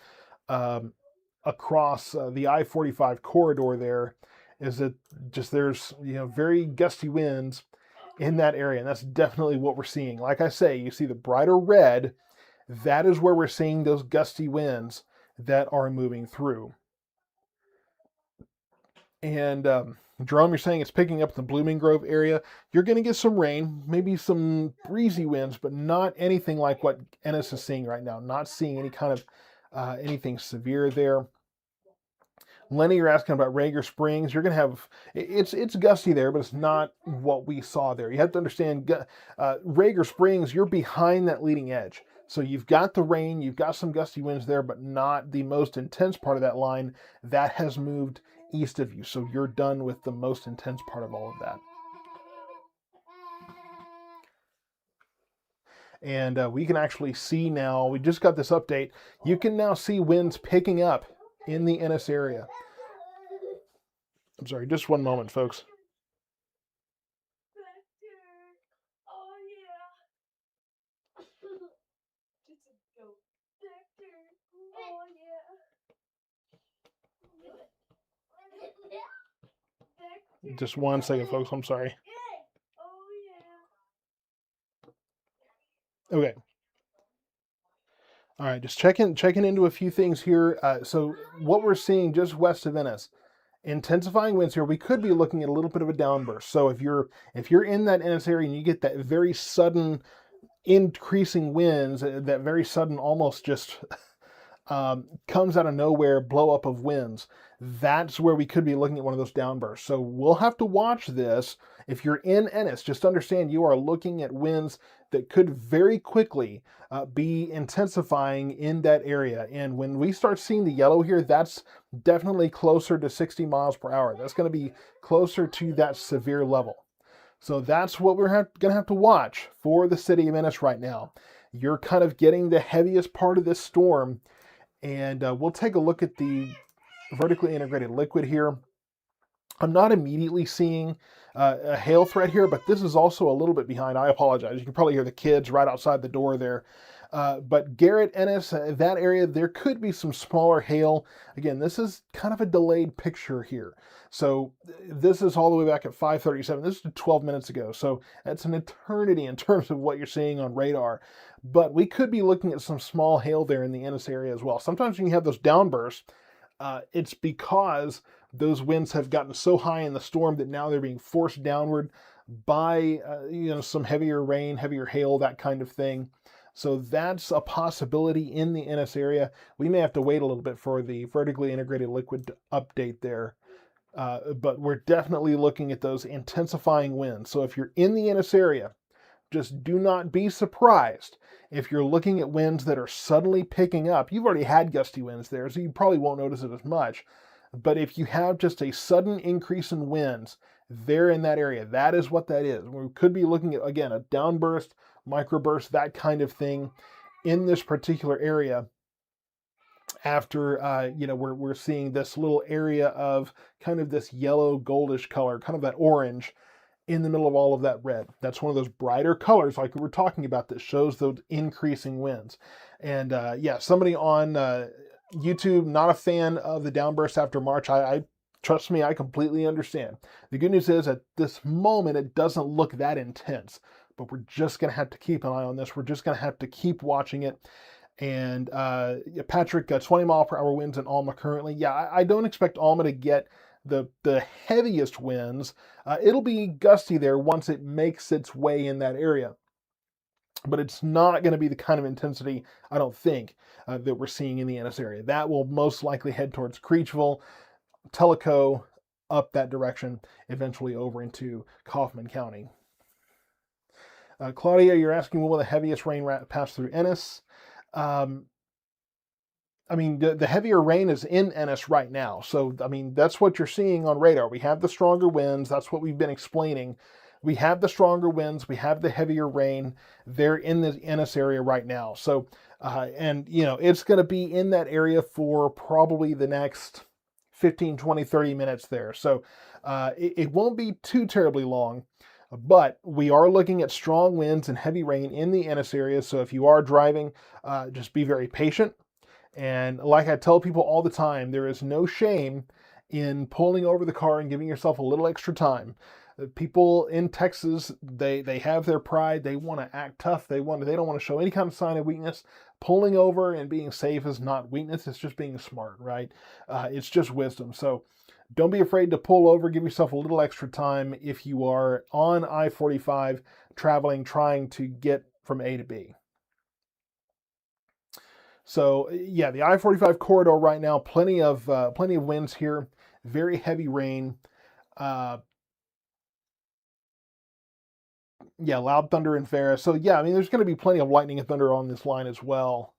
across the I-45 corridor there, is that just there's very gusty winds in that area, and that's definitely what we're seeing. Like I say, you see the brighter red, that is where we're seeing those gusty winds that are moving through. And Jerome, you're saying it's picking up the Blooming Grove area. You're going to get some rain, maybe some breezy winds, but not anything like what Ennis is seeing right now. Not seeing any kind of anything severe there. Lenny, you're asking about Rager Springs. You're going to have it's gusty there, but it's not what we saw there. You have to understand, Rager Springs. You're behind that leading edge, so you've got the rain, you've got some gusty winds there, but not the most intense part of that line. That has moved east of you, so you're done with the most intense part of all of that. And we can actually see now. We just got this update. You can now see winds picking up in the Ennis area. I'm sorry, just one moment, folks. Just 1 second, folks. I'm sorry. Okay. All right, just checking into a few things here. So what we're seeing just west of Ennis, intensifying winds here. We could be looking at a little bit of a downburst. So if you're in that Ennis area and you get that very sudden increasing winds, that very sudden almost just comes out of nowhere blow up of winds, that's where we could be looking at one of those downbursts. So we'll have to watch this. If you're in Ennis, just understand you are looking at winds that could very quickly be intensifying in that area. And when we start seeing the yellow here, that's definitely closer to 60 miles per hour. That's going to be closer to that severe level. So that's what we're going to have to watch for the city of Ennis right now. You're kind of getting the heaviest part of this storm, and we'll take a look at the vertically integrated liquid here. I'm not immediately seeing a hail threat here, but this is also a little bit behind. I apologize. You can probably hear the kids right outside the door there. But Garrett, Ennis, that area, there could be some smaller hail. Again, this is kind of a delayed picture here. So this is all the way back at 5:37. This is 12 minutes ago. So that's an eternity in terms of what you're seeing on radar. But we could be looking at some small hail there in the Ennis area as well. Sometimes when you have those downbursts, it's because those winds have gotten so high in the storm that now they're being forced downward by some heavier rain, heavier hail, that kind of thing. So that's a possibility in the Ennis area. We may have to wait a little bit for the vertically integrated liquid update there. But we're definitely looking at those intensifying winds. So if you're in the Ennis area, just do not be surprised if you're looking at winds that are suddenly picking up. You've already had gusty winds there, so you probably won't notice it as much. But if you have just a sudden increase in winds there in that area, that is what that is. We could be looking at, again, a downburst, microburst, that kind of thing in this particular area after, we're seeing this little area of kind of this yellow goldish color, kind of that orange in the middle of all of that red. That's one of those brighter colors like we were talking about that shows those increasing winds. And somebody on YouTube, not a fan of the downburst after March. I trust me, I completely understand. The good news is at this moment, it doesn't look that intense, but we're just going to have to keep an eye on this. We're just going to have to keep watching it. And Patrick, 20 mile per hour winds in Alma currently. Yeah, I don't expect Alma to get the heaviest winds. It'll be gusty there once it makes its way in that area. But it's not going to be the kind of intensity, I don't think, that we're seeing in the Ennis area. That will most likely head towards Creechville, Tellico, up that direction, eventually over into Kaufman County. Claudia, you're asking, will the heaviest rain pass through Ennis? The heavier rain is in Ennis right now. So, that's what you're seeing on radar. We have the stronger winds. That's what we've been explaining. We have the stronger winds. We have the heavier rain. They're in the Ennis area right now. So, it's going to be in that area for probably the next 15, 20, 30 minutes there. So, it won't be too terribly long. But we are looking at strong winds and heavy rain in the Ennis area. So if you are driving, just be very patient. And like I tell people all the time, there is no shame in pulling over the car and giving yourself a little extra time. People in Texas, they have their pride. They want to act tough. They don't want to show any kind of sign of weakness. Pulling over and being safe is not weakness. It's just being smart, right? It's just wisdom. So don't be afraid to pull over. Give yourself a little extra time if you are on I-45 traveling, trying to get from A to B. So yeah, the I-45 corridor right now, plenty of winds here, very heavy rain. Uh, yeah, loud thunder and Ferris. So yeah, I mean, there's going to be plenty of lightning and thunder on this line as well.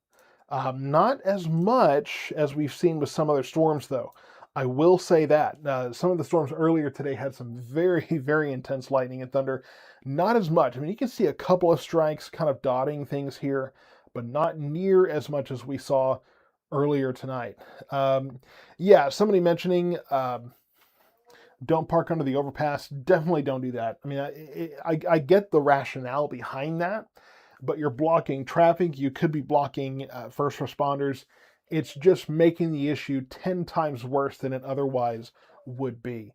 Not as much as we've seen with some other storms, though. I will say that some of the storms earlier today had some very, very intense lightning and thunder. Not as much. I mean, you can see a couple of strikes kind of dotting things here, but not near as much as we saw earlier tonight. Um, yeah, somebody mentioning don't park under the overpass. Definitely don't do that. I mean, I get the rationale behind that, but you're blocking traffic. You could be blocking first responders. It's just making the issue 10 times worse than it otherwise would be.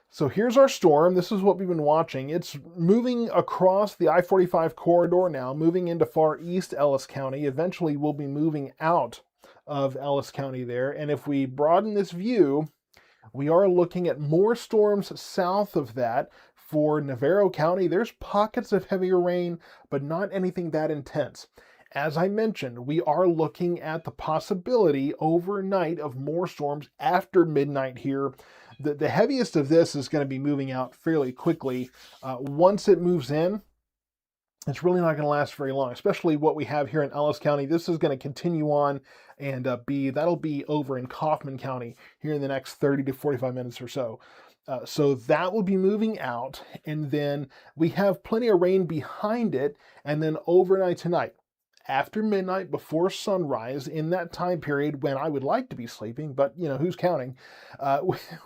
So here's our storm. This is what we've been watching. It's moving across the I-45 corridor now, moving into far east Ellis County. Eventually, we'll be moving out of Ellis County there. And if we broaden this view, we are looking at more storms south of that. For Navarro County, there's pockets of heavier rain, but not anything that intense. As I mentioned, we are looking at the possibility overnight of more storms after midnight here. The heaviest of this is going to be moving out fairly quickly. Once it moves in, it's really not going to last very long, especially what we have here in Ellis County. This is going to continue on and that'll be over in Kaufman County here in the next 30 to 45 minutes or so. So that will be moving out, and then we have plenty of rain behind it, and then overnight tonight, after midnight, before sunrise, in that time period when I would like to be sleeping, but you know, who's counting?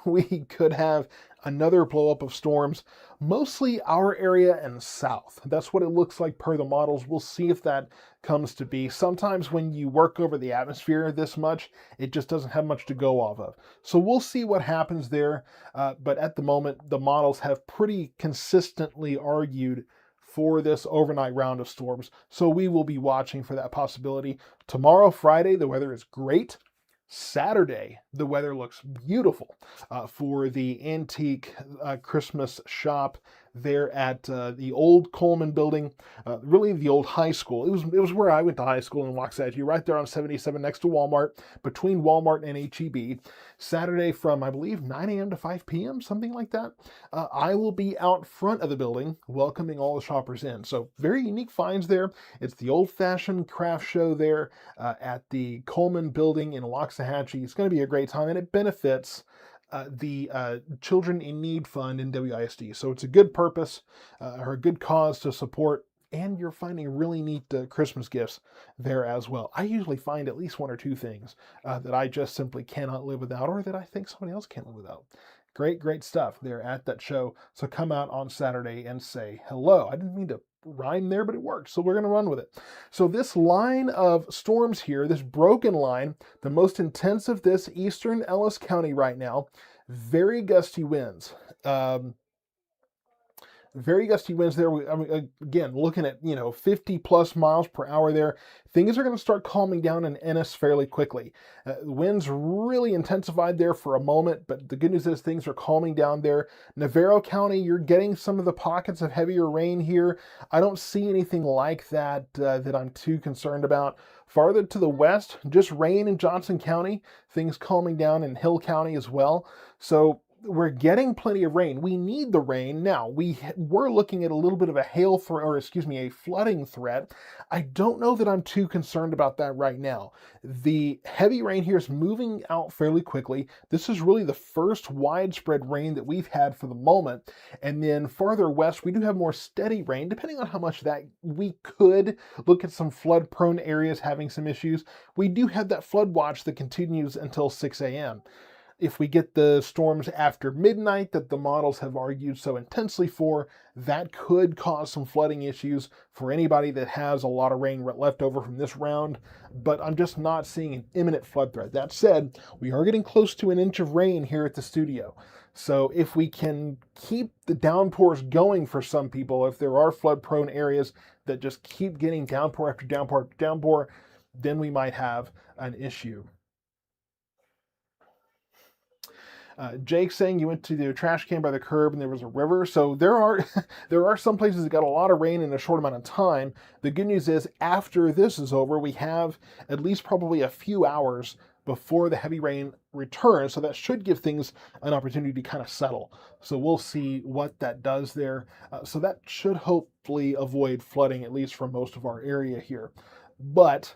We could have another blow up of storms, mostly our area and south. That's what it looks like per the models. We'll see if that comes to be. Sometimes when you work over the atmosphere this much, it just doesn't have much to go off of. So we'll see what happens there. But at the moment, the models have pretty consistently argued for this overnight round of storms. So we will be watching for that possibility. Tomorrow, Friday, the weather is great. Saturday, the weather looks beautiful for the antique Christmas shop there at the old Coleman building, really the old high school. It was where I went to high school in Waxahachie, right there on 77 next to Walmart, between Walmart and HEB. Saturday from, I believe, 9 a.m. to 5 p.m., something like that. I will be out front of the building welcoming all the shoppers in. So very unique finds there. It's the old-fashioned craft show there at the Coleman building in Waxahachie. It's going to be a great time, and it benefits the Children in Need Fund in WISD. So it's a good purpose or a good cause to support, and you're finding really neat Christmas gifts there as well. I usually find at least one or two things that I just simply cannot live without, or that I think somebody else can't live without. Great, great stuff there at that show. So come out on Saturday and say hello. I didn't mean to rhyme there, but it worked, so we're going to run with it. So this line of storms here, this broken line, the most intense of this eastern Ellis County right now, very gusty winds. Very gusty winds there. I mean, again, looking at 50 plus miles per hour there. Things are going to start calming down in Ennis fairly quickly. The winds really intensified there for a moment, but the good news is things are calming down there. Navarro County, you're getting some of the pockets of heavier rain here. I don't see anything like that that I'm too concerned about. Farther to the west, just rain in Johnson County. Things calming down in Hill County as well. So we're getting plenty of rain. We need the rain. Now, we're looking at a little bit of a hail threat, or excuse me, a flooding threat. I don't know that I'm too concerned about that right now. The heavy rain here is moving out fairly quickly. This is really the first widespread rain that we've had for the moment. And then farther west, we do have more steady rain, depending on how much that we could look at some flood-prone areas having some issues. We do have that flood watch that continues until 6 a.m. If we get the storms after midnight that the models have argued so intensely for, that could cause some flooding issues for anybody that has a lot of rain left over from this round, but I'm just not seeing an imminent flood threat. That said, we are getting close to an inch of rain here at the studio. So if we can keep the downpours going for some people, if there are flood-prone areas that just keep getting downpour after downpour after downpour, then we might have an issue. Jake saying you went to the trash can by the curb and there was a river. So there are there are some places that got a lot of rain in a short amount of time. The good news is after this is over, we have at least probably a few hours before the heavy rain returns. So that should give things an opportunity to kind of settle. So we'll see what that does there. So that should hopefully avoid flooding, at least for most of our area here. But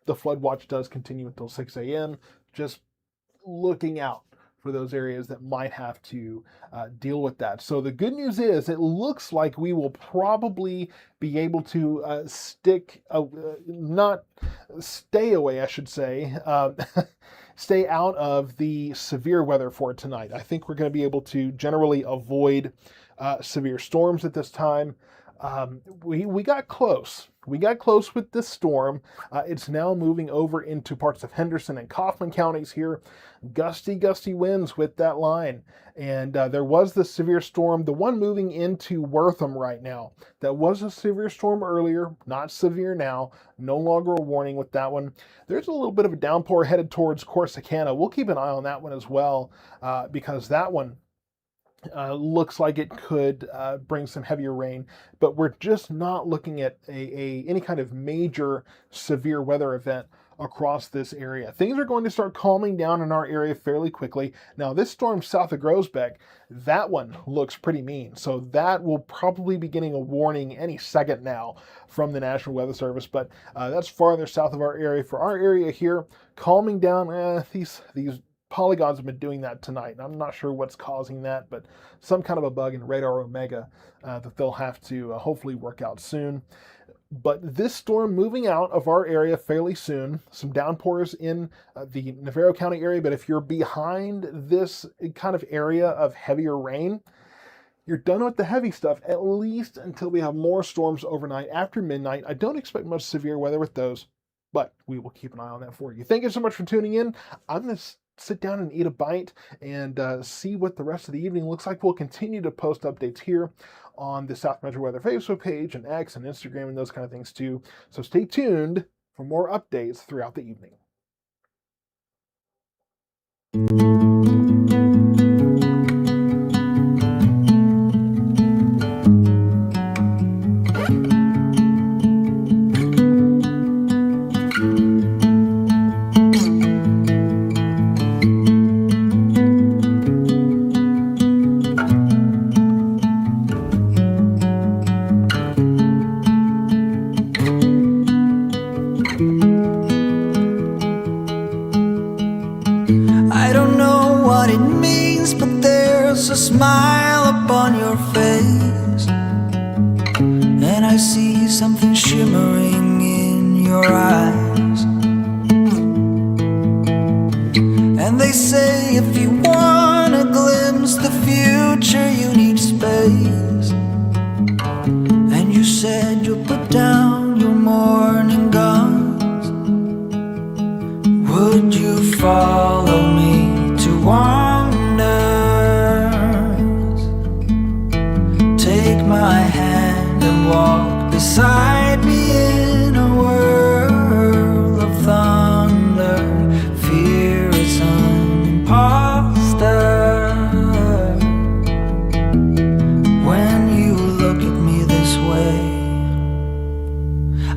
the flood watch does continue until 6 a.m. Just looking out for those areas that might have to deal with that. So the good news is it looks like we will probably be able to not stay away, I should say, stay out of the severe weather for tonight. I think we're going to be able to generally avoid severe storms at this time. We got close. We got close with this storm. It's now moving over into parts of Henderson and Kaufman counties here. Gusty winds with that line. And there was the severe storm, the one moving into Wortham right now. That was a severe storm earlier, not severe now. No longer a warning with that one. There's a little bit of a downpour headed towards Corsicana. We'll keep an eye on that one as well, because that one looks like it could bring some heavier rain, but we're just not looking at any kind of major severe weather event across this area. Things are going to start calming down in our area fairly quickly. Now, this storm south of Groesbeck, that one looks pretty mean, so that will probably be getting a warning any second now from the National Weather Service, but that's farther south of our area. For our area here, calming down, these polygons have been doing that tonight. I'm not sure what's causing that, but some kind of a bug in Radar Omega that they'll have to hopefully work out soon. But this storm moving out of our area fairly soon. Some downpours in the Navarro County area, but if you're behind this kind of area of heavier rain, you're done with the heavy stuff, at least until we have more storms overnight after midnight. I don't expect much severe weather with those, but we will keep an eye on that for you. Thank you so much for tuning in. I'm going to sit down and eat a bite and see what the rest of the evening looks like. We'll continue to post updates here on the South Metro Weather Facebook page and X and Instagram and those kind of things too. So stay tuned for more updates throughout the evening. A smile upon your face, and I see something shimmering in your eyes. And they say if you want to glimpse the future, you need space. And you said you'll put down your morning guns. Would you follow me to wander? Take my hand and walk beside me in a world of thunder. Fear is an imposter. When you look at me this way,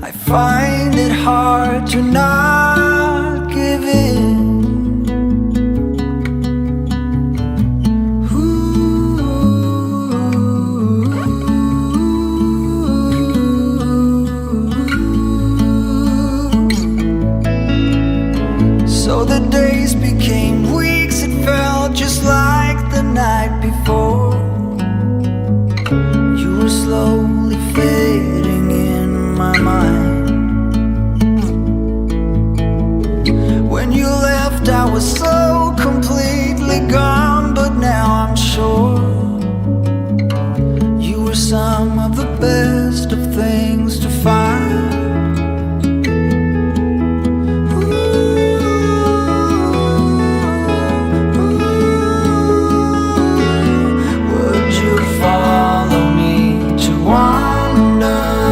I find it hard to not give in. So the days became weeks, it felt just like the night before. You were slowly fading in my mind. When you left, I was so completely gone, but now I'm sure you were some of the best of things to find. Follow me to wander.